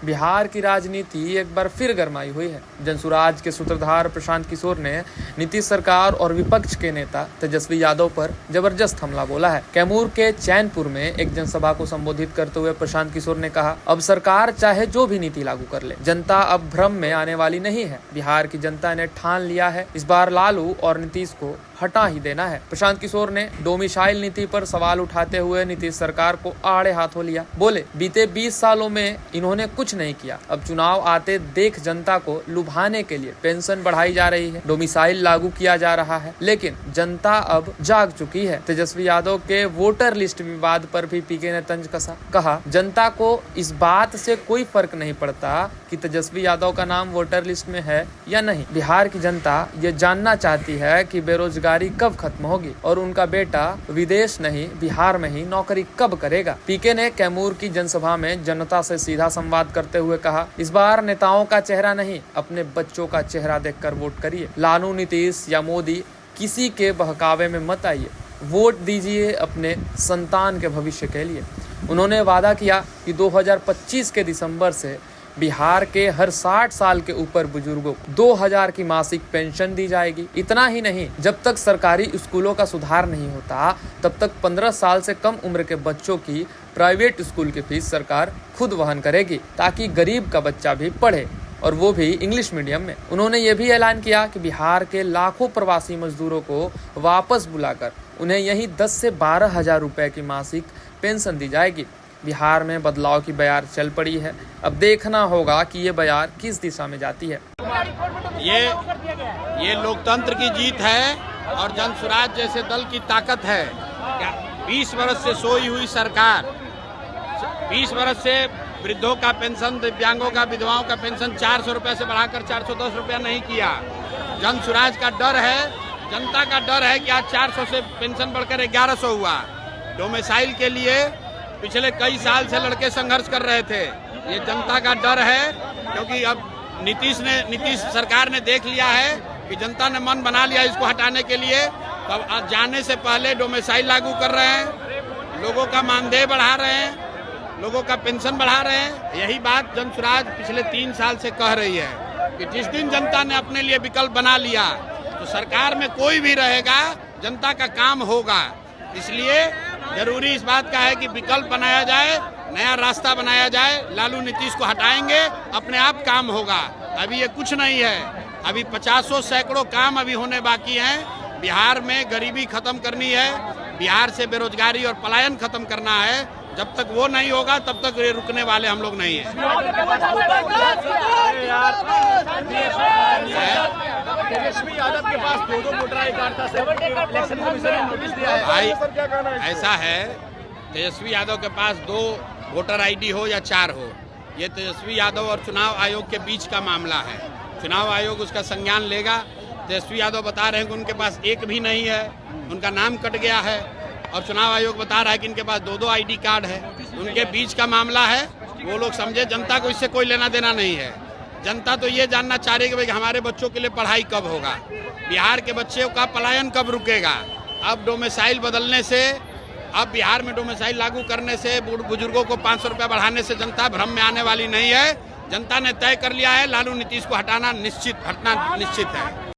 बिहार की राजनीति एक बार फिर गरमाई हुई है। जनसुराज के सूत्रधार प्रशांत किशोर ने नीतीश सरकार और विपक्ष के नेता तेजस्वी यादव पर जबरदस्त हमला बोला है। कैमूर के चैनपुर में एक जनसभा को संबोधित करते हुए प्रशांत किशोर ने कहा, अब सरकार चाहे जो भी नीति लागू कर ले, जनता अब भ्रम में आने वाली नहीं है। बिहार की जनता ने ठान लिया है, इस बार लालू और नीतीश को हटा ही देना है। प्रशांत किशोर ने डोमिसाइल नीति पर सवाल उठाते हुए नीतीश सरकार को आड़े हाथों लिया। बोले, बीते 20 सालों में इन्होंने कुछ नहीं किया, अब चुनाव आते देख जनता को लुभाने के लिए पेंशन बढ़ाई जा रही है, डोमिसाइल लागू किया जा रहा है, लेकिन जनता अब जाग चुकी है। तेजस्वी यादव के वोटर लिस्ट विवाद पर भी पीके ने तंज कसा। कहा, जनता को इस बात से कोई फर्क नहीं पड़ता कि तेजस्वी यादव का नाम वोटर लिस्ट में है या नहीं। बिहार की जनता ये जानना चाहती है कि बेरोजगारी कब खत्म होगी और उनका बेटा विदेश नहीं बिहार में ही नौकरी कब करेगा। पीके ने कैमूर की जनसभा में जनता से सीधा संवाद करते हुए कहा, इस बार नेताओं का चेहरा नहीं, अपने बच्चों का चेहरा देखकर वोट करिए। लालू, नीतीश या मोदी किसी के बहकावे में मत आइए, वोट दीजिए अपने संतान के भविष्य के लिए। उन्होंने वादा किया कि 2025 के दिसंबर से बिहार के हर 60 साल के ऊपर बुजुर्गों को 2000 की मासिक पेंशन दी जाएगी। इतना ही नहीं, जब तक सरकारी स्कूलों का सुधार नहीं होता तब तक 15 साल से कम उम्र के बच्चों की प्राइवेट स्कूल की फीस सरकार खुद वहन करेगी, ताकि गरीब का बच्चा भी पढ़े और वो भी इंग्लिश मीडियम में। उन्होंने ये भी ऐलान किया कि बिहार के लाखों प्रवासी मजदूरों को वापस बुलाकर उन्हें यही 10 से 12 हजार रुपए की मासिक पेंशन दी जाएगी। बिहार में बदलाव की बयार चल पड़ी है, अब देखना होगा कि ये बयार किस दिशा में जाती है। ये लोकतंत्र की जीत है और जनसुराज जैसे दल की ताकत है। 20 वर्ष से सोई हुई सरकार, 20 वर्ष से वृद्धों का पेंशन, दिव्यांगों का, विधवाओं का पेंशन 400 रुपये से बढ़ाकर 410 रुपया नहीं किया। जनसुराज का डर है, जनता का डर है कि आज 400 से पेंशन बढ़कर 1100 हुआ। डोमिसाइल के लिए पिछले कई साल से लड़के संघर्ष कर रहे थे। ये जनता का डर है, क्योंकि अब नीतीश सरकार ने देख लिया है कि जनता ने मन बना लिया इसको हटाने के लिए। तो अब जाने से पहले डोमिसाइल लागू कर रहे हैं, लोगों का मानदेय बढ़ा रहे हैं, लोगों का पेंशन बढ़ा रहे हैं। यही बात जनसुराज पिछले 3 साल से कह रही है कि जिस दिन जनता ने अपने लिए विकल्प बना लिया तो सरकार में कोई भी रहेगा, जनता का काम होगा। इसलिए जरूरी इस बात का है कि विकल्प बनाया जाए, नया रास्ता बनाया जाए। लालू नीतीश को हटाएंगे, अपने आप काम होगा। अभी ये कुछ नहीं है, अभी 50 सैकड़ों काम अभी होने बाकी हैं। बिहार में गरीबी खत्म करनी है, बिहार से बेरोजगारी और पलायन खत्म करना है। जब तक वो नहीं होगा तब तक ये रुकने वाले हम लोग नहीं हैं। तेजस्वी यादव के पास 2 वोटर आई कार्ड था, इलेक्शन कमीशन ने नोटिस दिया है। भाई ऐसा है, तेजस्वी यादव के पास 2 वोटर आईडी हो या 4 हो, ये तेजस्वी यादव और चुनाव आयोग के बीच का मामला है। चुनाव आयोग उसका संज्ञान लेगा। तेजस्वी यादव बता रहे हैं कि उनके पास एक भी नहीं है, उनका नाम कट गया है, और चुनाव आयोग बता रहा है कि इनके पास 2 आईडी कार्ड है। उनके बीच का मामला है, वो लोग समझे। जनता को इससे कोई लेना देना नहीं है। जनता तो ये जानना चाह रही है कि भाई हमारे बच्चों के लिए पढ़ाई कब होगा, बिहार के बच्चों का पलायन कब रुकेगा। अब डोमिसाइल बदलने से, अब बिहार में डोमिसाइल लागू करने से, बुजुर्गों को 500 रुपया बढ़ाने से जनता भ्रम में आने वाली नहीं है। जनता ने तय कर लिया है, लालू नीतीश को हटाना निश्चित है।